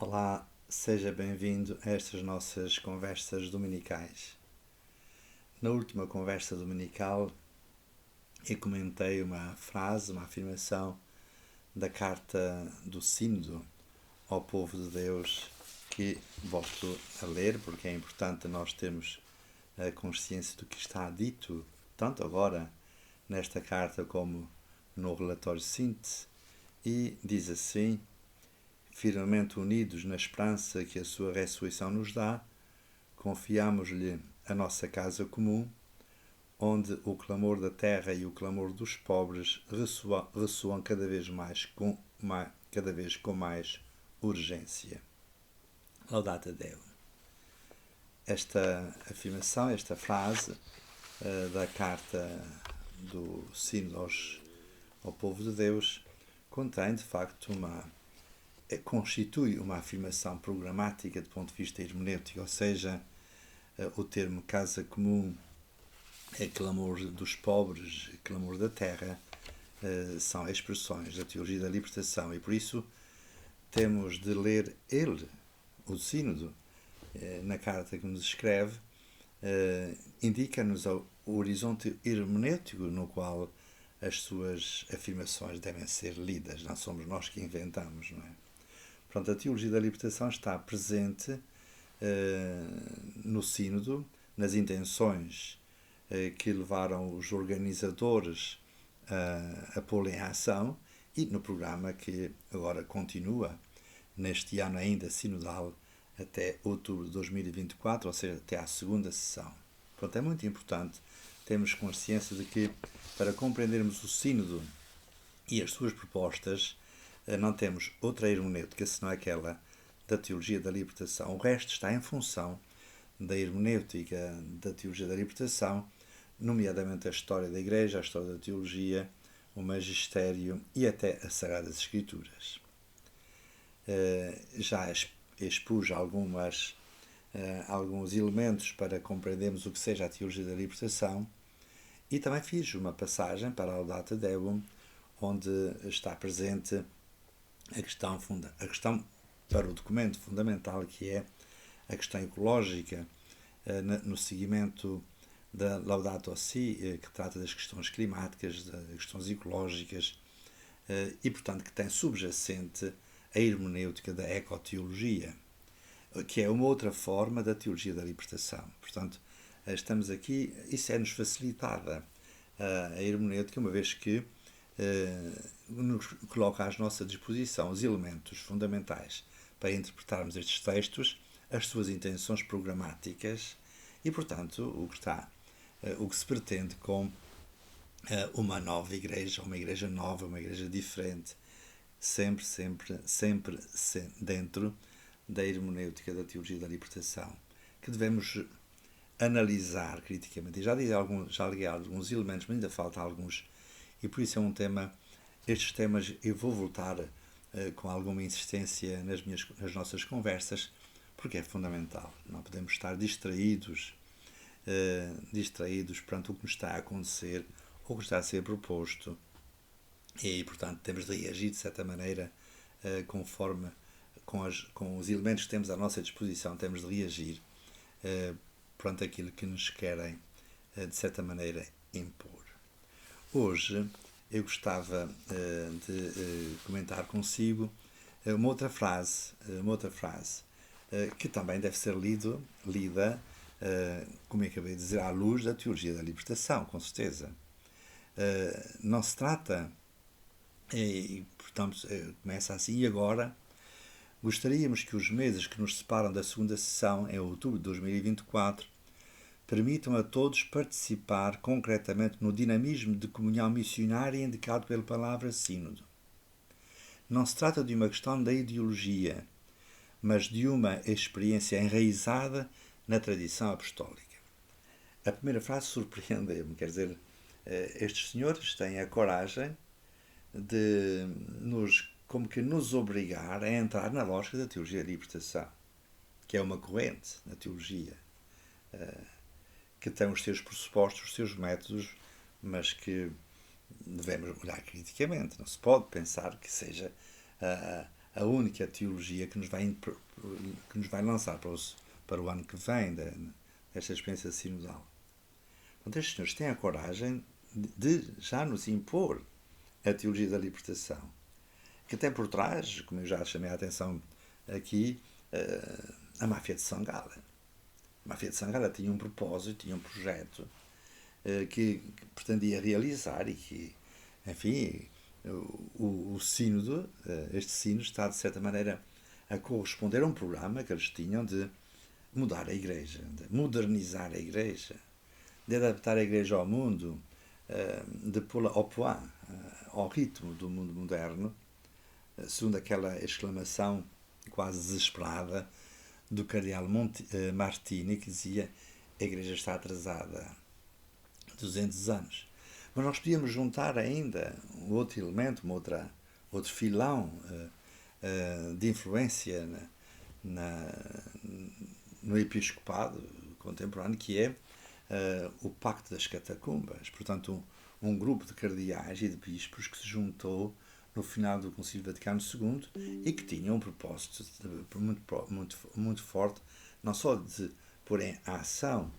Olá, seja bem-vindo a estas nossas conversas dominicais. Na última conversa dominical, eu comentei uma frase, uma afirmação da carta do Sínodo ao povo de Deus que volto a ler porque é importante nós termos a consciência do que está dito, tanto agora nesta carta como no relatório de síntese, e diz assim: firmemente unidos na esperança que a sua ressurreição nos dá, confiamos-lhe a nossa casa comum, onde o clamor da terra e o clamor dos pobres ressoam cada vez com mais urgência. Laudate Deum. Esta afirmação, esta frase da carta do Sínodo ao povo de Deus contém, de facto, constitui uma afirmação programática do ponto de vista hermenêutico, ou seja, o termo casa comum, clamor dos pobres, clamor da terra, são expressões da teologia da libertação e por isso temos de ler ele, o Sínodo, na carta que nos escreve, indica-nos o horizonte hermenêutico no qual as suas afirmações devem ser lidas. Não somos nós que inventamos, não é? Pronto, a teologia da libertação está presente no Sínodo, nas intenções que levaram os organizadores a pô-la em ação e no programa que agora continua neste ano ainda sinodal até outubro de 2024, ou seja, até à segunda sessão. Pronto, é muito importante termos consciência de que para compreendermos o Sínodo e as suas propostas não temos outra hermenêutica senão aquela da teologia da libertação. O resto está em função da hermenêutica da teologia da libertação, nomeadamente a história da Igreja, a história da teologia, o magistério e até as Sagradas Escrituras. Já expus alguns elementos para compreendermos o que seja a teologia da libertação e também fiz uma passagem para a Laudate Deum, onde está presente a questão para o documento fundamental, que é a questão ecológica, no seguimento da Laudato Si, que trata das questões climáticas, das questões ecológicas, e, portanto, que tem subjacente a hermenêutica da ecoteologia, que é uma outra forma da teologia da libertação. Portanto, estamos aqui, isso é-nos facilitada a hermenêutica, uma vez que nos coloca à nossa disposição os elementos fundamentais para interpretarmos estes textos, as suas intenções programáticas e, portanto, o que se pretende com uma nova igreja, uma igreja nova, uma igreja diferente, sempre dentro da hermenêutica da teologia da libertação, que devemos analisar criticamente. E já liguei alguns elementos, mas ainda falta alguns, e por isso é um tema. Estes temas eu vou voltar com alguma insistência nas nossas conversas, porque é fundamental. Não podemos estar distraídos perante o que nos está a acontecer ou o que está a ser proposto. E, portanto, temos de reagir de certa maneira conforme com os elementos que temos à nossa disposição, temos de reagir perante aquilo que nos querem, de certa maneira, impor. Hoje eu gostava de comentar consigo uma outra frase que também deve ser lida, como eu acabei de dizer, à luz da teologia da libertação, com certeza. Não se trata, e portanto começa assim, e agora gostaríamos que os meses que nos separam da segunda sessão, em outubro de 2024, permitam a todos participar concretamente no dinamismo de comunhão missionária indicado pela palavra sínodo. Não se trata de uma questão da ideologia, mas de uma experiência enraizada na tradição apostólica. A primeira frase surpreende-me, quer dizer, estes senhores têm a coragem de como que nos obrigar a entrar na lógica da teologia da libertação, que é uma corrente na teologia, que tem os seus pressupostos, os seus métodos, mas que devemos olhar criticamente. Não se pode pensar que seja a única teologia que nos vai lançar para o ano que vem desta experiência sinodal. Portanto, estes senhores têm a coragem de já nos impor a teologia da libertação, que tem por trás, como eu já chamei a atenção aqui, a máfia de São Gala. A máfia de São Gala tinha um propósito, tinha um projeto que pretendia realizar e que, enfim, o sínodo, este sínodo está de certa maneira a corresponder a um programa que eles tinham de mudar a Igreja, de modernizar a Igreja, de adaptar a Igreja ao mundo, de pô-la ao point, ao ritmo do mundo moderno, segundo aquela exclamação quase desesperada do cardeal Martini, que dizia: a Igreja está atrasada 200 anos. Mas nós podíamos juntar ainda um outro elemento, outro filão de influência no episcopado contemporâneo, que é o Pacto das Catacumbas. Portanto, um grupo de cardeais e de bispos que se juntou no final do Concílio Vaticano II e que tinha um propósito muito forte, não só de pôr em ação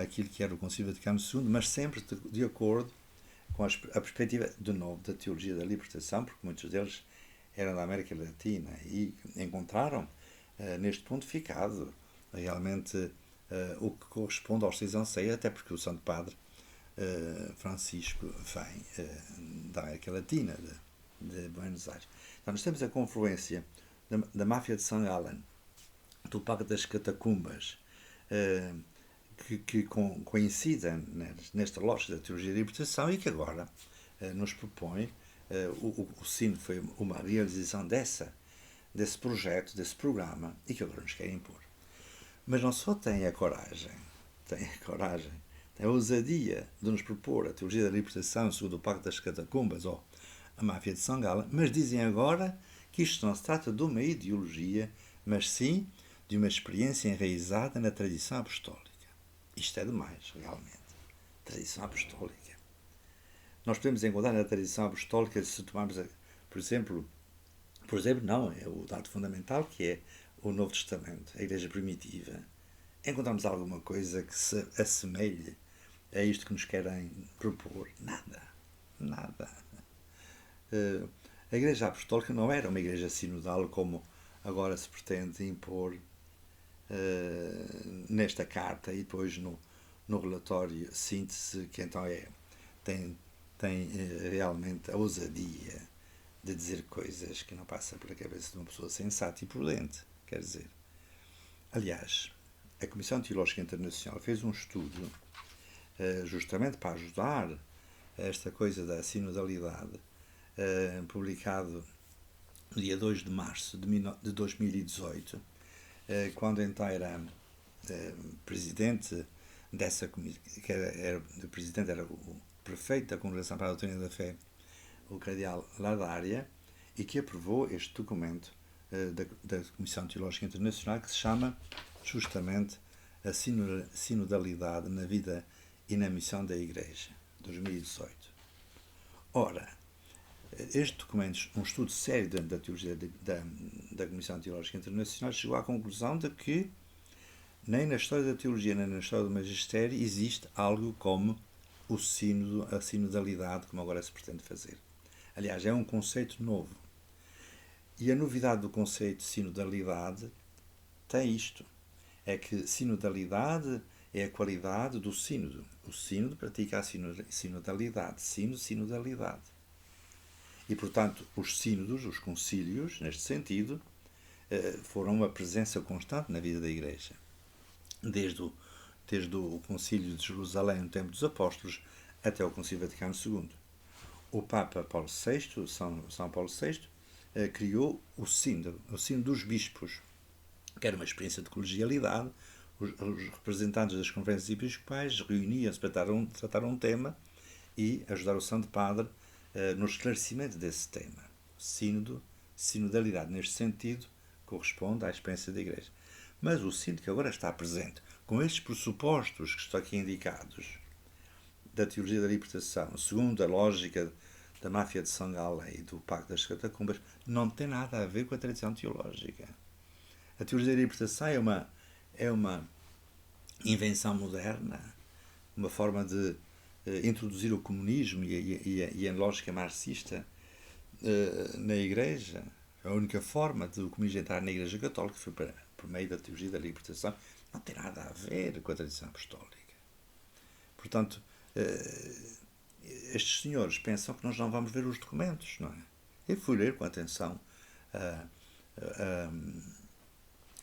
aquilo que era o Concílio Vaticano II, mas sempre de acordo com a perspectiva, de novo, da teologia da libertação, porque muitos deles eram da América Latina e encontraram neste pontificado realmente o que corresponde aos seus anseios, até porque o Santo Padre Francisco vem da América Latina, de Buenos Aires. Então, nós temos a confluência da máfia de São Galen, do Pacto das Catacumbas, que coincidem nesta lógica da teologia da libertação e que agora nos propõe. O Sínodo foi uma realização desse projeto, desse programa, e que agora nos querem impor. Mas não só tem a coragem, tem a ousadia de nos propor a teologia da libertação segundo o Pacto das Catacumbas ou a máfia de São Gala, mas dizem agora que isto não se trata de uma ideologia, mas sim de uma experiência enraizada na tradição apostólica. Isto é demais, realmente. Tradição apostólica. Nós podemos encontrar na tradição apostólica, se tomarmos, por exemplo, não, é o dado fundamental, que é o Novo Testamento, a Igreja Primitiva. Encontramos alguma coisa que se assemelhe a isto que nos querem propor? Nada. A Igreja Apostólica não era uma Igreja sinodal como agora se pretende impor nesta carta e depois no relatório síntese, que então tem realmente a ousadia de dizer coisas que não passam por a cabeça de uma pessoa sensata e prudente. Quer dizer, aliás, a Comissão Teológica Internacional fez um estudo justamente para ajudar esta coisa da sinodalidade, publicado no dia 2 de março de 2018, quando então era presidente dessa comissão, o presidente era o prefeito da Congregação para a Doutrina da Fé, o cardeal Ladaria, e que aprovou este documento da Comissão Teológica Internacional, que se chama justamente a sinodalidade na vida e na missão da Igreja, 2018. Ora, este documento, um estudo sério da teologia da Comissão Teológica Internacional, chegou à conclusão de que nem na história da teologia, nem na história do magistério existe algo como o sínodo, a sinodalidade, como agora se pretende fazer. Aliás, é um conceito novo. E a novidade do conceito de sinodalidade tem isto. É que sinodalidade é a qualidade do sínodo. O sínodo pratica a sinodalidade. Sinodalidade. E, portanto, os sínodos, os concílios, neste sentido, foram uma presença constante na vida da Igreja. Desde o Concílio de Jerusalém, no tempo dos Apóstolos, até o Concílio Vaticano II. O Papa Paulo VI, São Paulo VI, criou o sínodo dos bispos, que era uma experiência de colegialidade. Os representantes das conferências episcopais reuniam-se para tratar um tema e ajudar o Santo Padre no esclarecimento desse tema. Sínodo, sinodalidade, neste sentido, corresponde à experiência da Igreja. Mas o sínodo que agora está presente, com estes pressupostos que estão aqui indicados, da teologia da libertação, segundo a lógica da máfia de Sangala e do Pacto das Catacumbas não tem nada a ver com a tradição teológica. A teologia da libertação é uma invenção moderna, uma forma de introduzir o comunismo e a lógica marxista na Igreja. A única forma de o comunismo entrar na Igreja Católica foi por meio da teologia da libertação. Não tem nada a ver com a tradição apostólica. Portanto, estes senhores pensam que nós não vamos ver os documentos, não é? Eu fui ler com atenção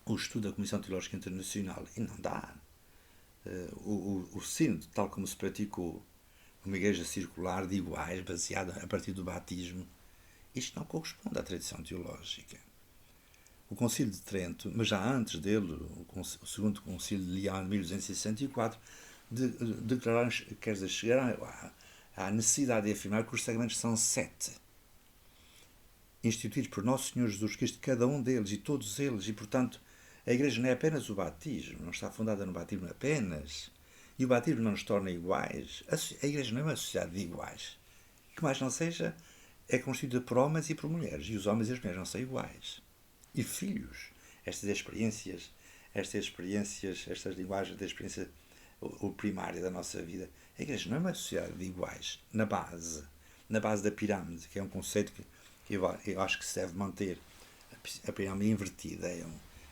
o estudo da Comissão Teológica Internacional e não dá. O sínodo, tal como se praticou numa igreja circular de iguais, baseada a partir do batismo, isto não corresponde à tradição teológica. O Concílio de Trento, mas já antes dele, o segundo Concílio de Leão, de 1264, declararam, quer dizer, chegaram à necessidade de afirmar que os sacramentos são 7, instituídos por Nosso Senhor Jesus Cristo, cada um deles e todos eles, e portanto a Igreja não é apenas o batismo, não está fundada no batismo apenas, e o batismo não nos torna iguais. A Igreja não é uma sociedade de iguais, que mais não seja, é constituída por homens e por mulheres, e os homens e as mulheres não são iguais. E filhos, estas experiências, estas linguagens da experiência primária da nossa vida, a Igreja não é uma sociedade de iguais, na base da pirâmide, que é um conceito que eu acho que se deve manter. A pirâmide invertida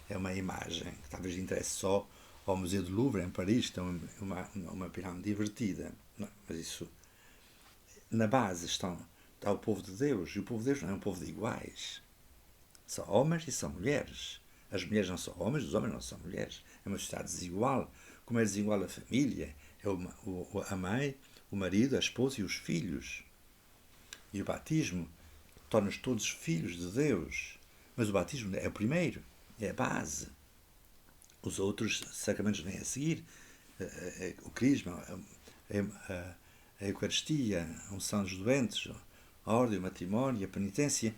é uma imagem que talvez interesse só ao Museu do Louvre, em Paris, tem uma pirâmide invertida. Não, mas isso, na base está o povo de Deus, e o povo de Deus não é um povo de iguais. São homens e são mulheres. As mulheres não são homens, os homens não são mulheres. É uma sociedade desigual. Como é desigual a família, é a mãe, o marido, a esposa e os filhos. E o batismo torna-nos todos filhos de Deus. Mas o batismo é o primeiro, é a base. Os outros sacramentos vêm a seguir. O crisma, a Eucaristia, a unção dos doentes, a ordem, o matrimónio, a penitência.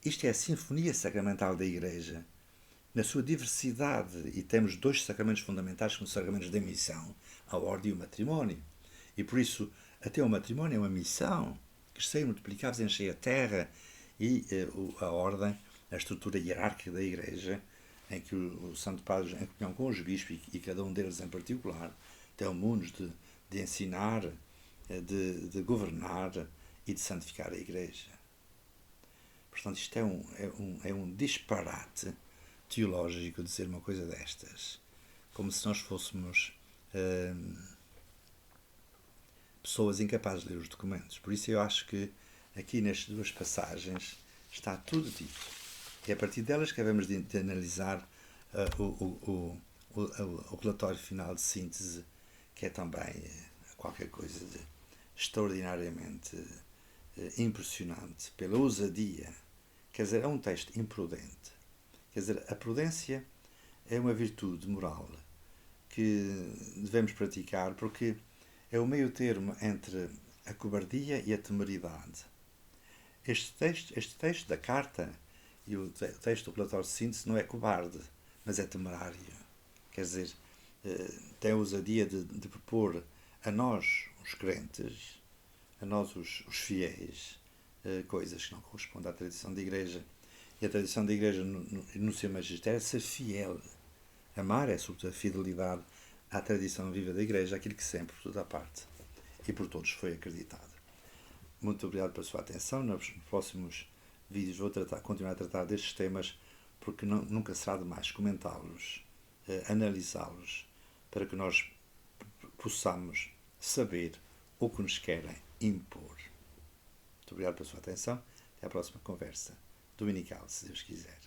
Isto é a sinfonia sacramental da Igreja, na sua diversidade. E temos 2 sacramentos fundamentais como sacramentos da missão, a ordem e o matrimónio. E por isso, até o matrimónio é uma missão. Crescer, multiplicar-vos, encher a terra. E a ordem, a estrutura hierárquica da Igreja, em que o Santo Padre, em comunhão com os bispos, e cada um deles em particular, tem o mundo de ensinar, de governar e de santificar a Igreja. Portanto, isto é um disparate teológico dizer uma coisa destas. Como se nós fôssemos pessoas incapazes de ler os documentos. Por isso eu acho que aqui nestas 2 passagens está tudo dito. E é a partir delas que devemos de analisar o relatório final de síntese, que é também qualquer coisa de extraordinariamente impressionante pela ousadia. Quer dizer, é um texto imprudente. Quer dizer, a prudência é uma virtude moral que devemos praticar, porque é o meio termo entre a cobardia e a temeridade. Este texto da carta e o texto do relatório de síntese não é cobarde, mas é temerário. Quer dizer, tem a ousadia de propor a nós, os crentes, a nós, os fiéis, coisas que não correspondem à tradição da Igreja. E a tradição da Igreja, no seu magistério, é ser fiel. Amar é, sobretudo, a fidelidade à tradição viva da Igreja, aquilo que sempre, por toda a parte e por todos, foi acreditado. Muito obrigado pela sua atenção. Nos próximos vídeos vou continuar a tratar destes temas, porque nunca será demais comentá-los, analisá-los, para que nós possamos saber o que nos querem impor. Muito obrigado pela sua atenção. Até à próxima conversa dominical, se Deus quiser.